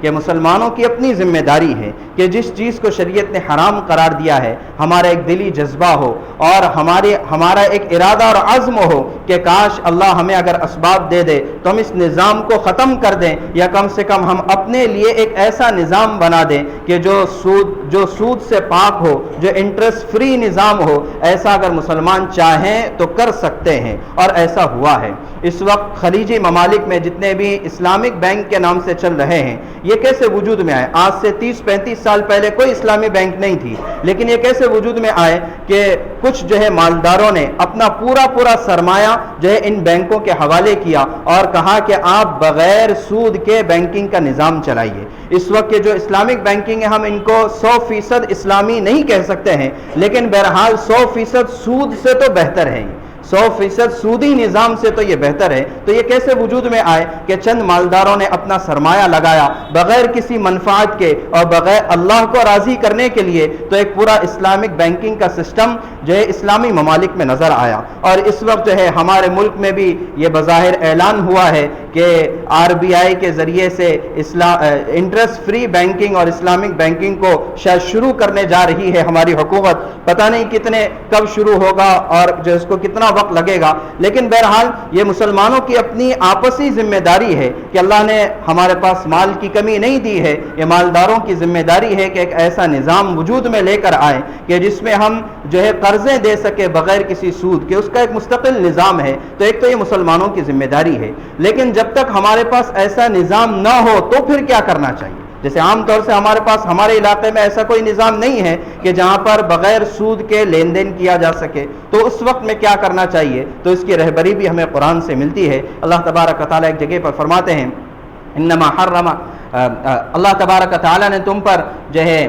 کہ مسلمانوں کی اپنی ذمہ داری ہے کہ جس چیز کو شریعت نے حرام قرار دیا ہے ہمارا ایک دلی جذبہ ہو اور ہمارا ایک ارادہ اور عزم ہو کہ کاش اللہ ہمیں اگر اسباب دے دے تو ہم اس نظام کو ختم کر دیں، یا کم سے کم ہم اپنے لیے ایک ایسا نظام بنا دیں کہ جو سود سے پاک ہو، جو انٹرسٹ فری نظام ہو۔ ایسا اگر مسلمان چاہیں تو کر سکتے ہیں، اور ایسا ہوا ہے۔ اس وقت خلیجی ممالک میں جتنے بھی اسلامک بینک کے نام سے چل رہے ہیں، یہ کیسے وجود میں آئے؟ آج سے 30-35 سال پہلے کوئی اسلامی بینک نہیں تھی، لیکن یہ کیسے وجود میں آئے کہ کچھ جو ہے مالداروں نے اپنا پورا سرمایہ جو ہے ان بینکوں کے حوالے کیا اور کہا کہ آپ بغیر سود کے بینکنگ کا نظام چلائیے۔ اس وقت کے جو اسلامک بینکنگ ہے ہم ان کو 100% اسلامی نہیں کہہ سکتے ہیں، لیکن بہرحال 100% سود سے تو بہتر ہے، 100% سودی نظام سے تو یہ بہتر ہے۔ تو یہ کیسے وجود میں آئے کہ چند مالداروں نے اپنا سرمایہ لگایا بغیر کسی منفعت کے اور بغیر اللہ کو راضی کرنے کے لیے، تو ایک پورا اسلامک بینکنگ کا سسٹم جو ہے اسلامی ممالک میں نظر آیا۔ اور اس وقت جو ہے ہمارے ملک میں بھی یہ بظاہر اعلان ہوا ہے کہ RBI کے ذریعے سے انٹرسٹ فری بینکنگ اور اسلامک بینکنگ کو شاید شروع کرنے جا رہی ہے ہماری حکومت۔ پتہ نہیں کب شروع ہوگا اور جو اس کو کتنا وقت لگے گا، لیکن بہرحال یہ مسلمانوں کی اپنی آپسی ذمہ داری ہے کہ اللہ نے ہمارے پاس مال کی کمی نہیں دی ہے، یہ مالداروں کی ذمہ داری ہے کہ ایک ایسا نظام وجود میں لے کر آئے کہ جس میں ہم جو ہے قرضیں دے سکے بغیر کسی سود کے، اس کا ایک مستقل نظام ہے۔ تو ایک تو یہ مسلمانوں کی ذمہ داری ہے، لیکن جب تک ہمارے پاس ایسا نظام نہ ہو تو پھر کیا کرنا چاہیے؟ جیسے عام طور سے ہمارے علاقے میں ایسا کوئی نظام نہیں ہے کہ جہاں پر بغیر سود کے لین دین کیا جا سکے، تو اس وقت میں کیا کرنا چاہیے؟ تو اس کی رہبری بھی ہمیں قرآن سے ملتی ہے۔ اللہ تبارک و تعالیٰ ایک جگہ پر فرماتے ہیں انما حرم، اللہ تبارک و تعالیٰ نے تم پر جو ہے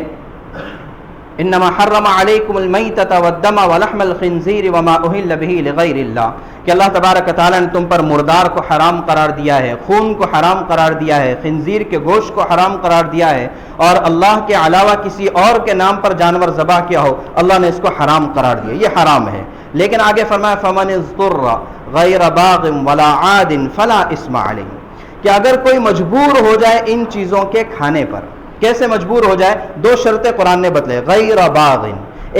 انما حرم علیکم المیتۃ والدم ولحم الخنزیر وما اہل بہ لغیر اللہ، کہ اللہ تبارک و تعالیٰ نے تم پر مردار کو حرام قرار دیا ہے، خون کو حرام قرار دیا ہے، خنزیر کے گوشت کو حرام قرار دیا ہے، اور اللہ کے علاوہ کسی اور کے نام پر جانور ذبح کیا ہو اللہ نے اس کو حرام قرار دیا، یہ حرام ہے۔ لیکن آگے فرمایا فمن اضطر غیر باغ ولا عاد فلا اثم علیہ، کہ اگر کوئی مجبور ہو جائے ان چیزوں کے کھانے پر، کیسے مجبور ہو جائے؟ دو شرطیں قرآن نے بتلائے، غیر باغ،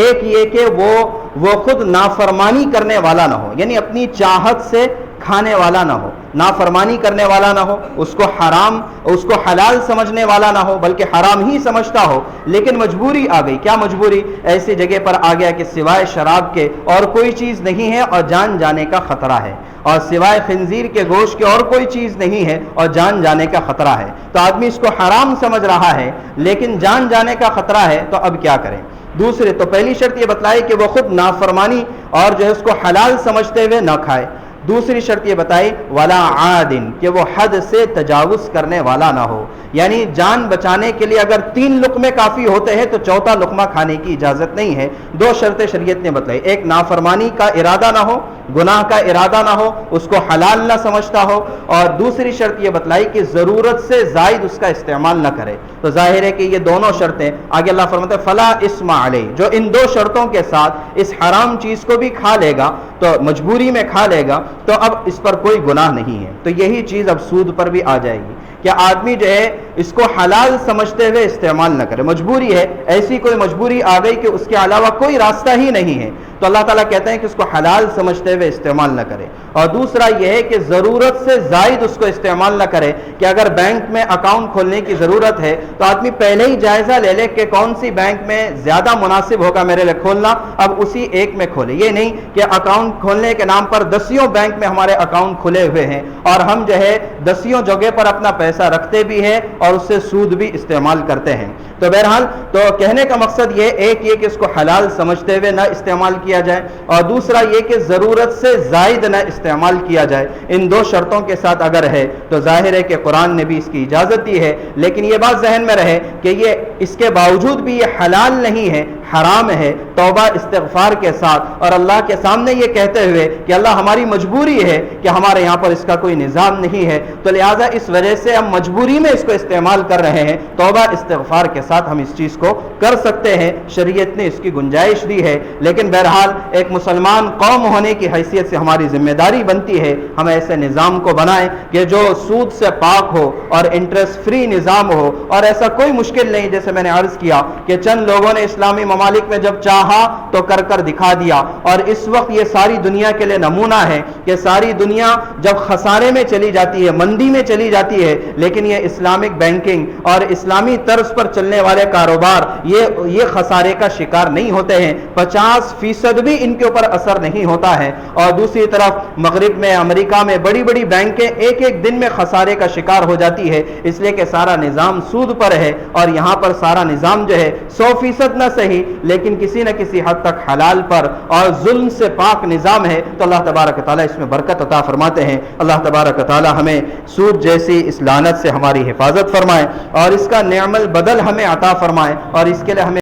ایک یہ کہ وہ خود نافرمانی کرنے والا نہ ہو، یعنی اپنی چاہت سے کھانے والا نہ ہو، نافرمانی کرنے والا نہ ہو، اس کو حلال سمجھنے والا نہ ہو بلکہ حرام ہی سمجھتا ہو، لیکن مجبوری آ گئی۔ کیا مجبوری؟ ایسی جگہ پر آ گیا کہ سوائے شراب کے اور کوئی چیز نہیں ہے اور جان جانے کا خطرہ ہے، اور سوائے خنزیر کے گوشت کے اور کوئی چیز نہیں ہے اور جان جانے کا خطرہ ہے، تو آدمی اس کو حرام سمجھ رہا ہے لیکن جان جانے کا خطرہ ہے، تو اب کیا کریں؟ دوسرے تو پہلی شرط یہ بتلائی کہ وہ خود نافرمانی اور جو ہے اس کو حلال سمجھتے ہوئے نہ کھائے۔ دوسری شرط یہ بتائی ولا عادن، کہ وہ حد سے تجاوز کرنے والا نہ ہو، یعنی جان بچانے کے لیے اگر 3 لقمے کافی ہوتے ہیں تو 4تھا لقمہ کھانے کی اجازت نہیں ہے۔ 2 شرطیں شریعت نے بتلائی، ایک نافرمانی کا ارادہ نہ ہو، گناہ کا ارادہ نہ ہو، اس کو حلال نہ سمجھتا ہو، اور دوسری شرط یہ بتلائی کہ ضرورت سے زائد اس کا استعمال نہ کرے۔ تو ظاہر ہے کہ یہ دونوں شرطیں آگے اللہ فرماتا ہے فلا اسم علیہ، جو ان 2 شرطوں کے ساتھ اس حرام چیز کو بھی کھا لے گا تو مجبوری میں کھا لے گا تو اب اس پر کوئی گناہ نہیں ہے۔ تو یہی چیز اب سود پر بھی آ جائے گی کہ آدمی جو ہے اس کو حلال سمجھتے ہوئے استعمال نہ کرے، مجبوری ہے، ایسی کوئی مجبوری آ گئی کہ اس کے علاوہ کوئی راستہ ہی نہیں ہے، تو اللہ تعالیٰ کہتے ہیں کہ اس کو حلال سمجھتے ہوئے استعمال نہ کرے۔ اور دوسرا یہ ہے کہ ضرورت سے زائد اس کو استعمال نہ کرے، کہ اگر بینک میں اکاؤنٹ کھولنے کی ضرورت ہے تو آدمی پہلے ہی جائزہ لے لے کہ کون سی بینک میں زیادہ مناسب ہوگا میرے لیے کھولنا، اب اسی ایک میں کھولے۔ یہ نہیں کہ اکاؤنٹ کھولنے کے نام پر 10 بینک میں ہمارے اکاؤنٹ کھلے ہوئے ہیں اور ہم جو ہے 10 جگہ پر اپنا پیسہ رکھتے بھی ہیں اور اس سے سود بھی استعمال کرتے ہیں۔ تو بہرحال تو کہنے کا مقصد ایک یہ کہ اس کو حلال سمجھتے ہوئے نہ استعمال کیا جائے، اور دوسرا یہ کہ ضرورت سے زائد نہ استعمال کیا جائے۔ ان 2 شرطوں کے ساتھ اگر ہے تو ظاہر ہے کہ قرآن نے بھی اس کی اجازت دی ہے، لیکن یہ بات ذہن میں رہے کہ یہ اس کے باوجود بھی یہ حلال نہیں ہے حرام ہے، توبہ استغفار کے ساتھ اور اللہ کے سامنے یہ کہتے ہوئے کہ اللہ ہماری مجبوری ہے کہ ہمارے یہاں پر اس کا کوئی نظام نہیں ہے، تو لہٰذا اس وجہ سے ہم مجبوری میں اس کو استعمال کر رہے ہیں، توبہ استغفار کے ساتھ ہم اس چیز کو کر سکتے ہیں، شریعت نے اس کی گنجائش دی ہے۔ لیکن بہرحال ایک مسلمان قوم ہونے کی حیثیت سے ہماری ذمہ داری بنتی ہے ہم ایسے نظام کو بنائیں کہ جو سود سے پاک ہو اور انٹرسٹ فری نظام ہو، اور ایسا کوئی مشکل نہیں، جیسے میں نے عرض کیا کہ چند لوگوں نے اسلامی ممالک میں جب چاہا تو کر کر دکھا دیا، اور اس وقت یہ ساری دنیا کے لیے نمونہ ہے کہ ساری دنیا جب خسارے میں چلی جاتی ہے، مندی میں چلی جاتی ہے، لیکن یہ اسلامک بینکنگ اور اسلامی طرز پر چلنے والے کاروبار یہ خسارے کا شکار نہیں ہوتے ہیں، 50% بھی ان کے اوپر اثر نہیں ہوتا ہے۔ اور دوسری طرف مغرب میں، امریکہ میں بڑی بڑی بینکیں ایک ایک دن میں خسارے کا شکار ہو جاتی ہے، اس لیے کہ سارا نظام سود پر ہے، اور یہاں پر سارا نظام جو ہے 100% نہ صحیح لیکن کسی نہ کسی حد تک حلال پر اور ظلم سے پاک نظام ہے، تو اللہ تبارک و تعالیٰ اس میں برکت عطا فرماتے ہیں۔ اللہ تبارک و تعالیٰ ہمیں سود جیسی اس لعنت سے ہماری حفاظت فرمائے اور اس کا نعم البدل ہمیں عطا فرمائے، اور اس کے لیے ہمیں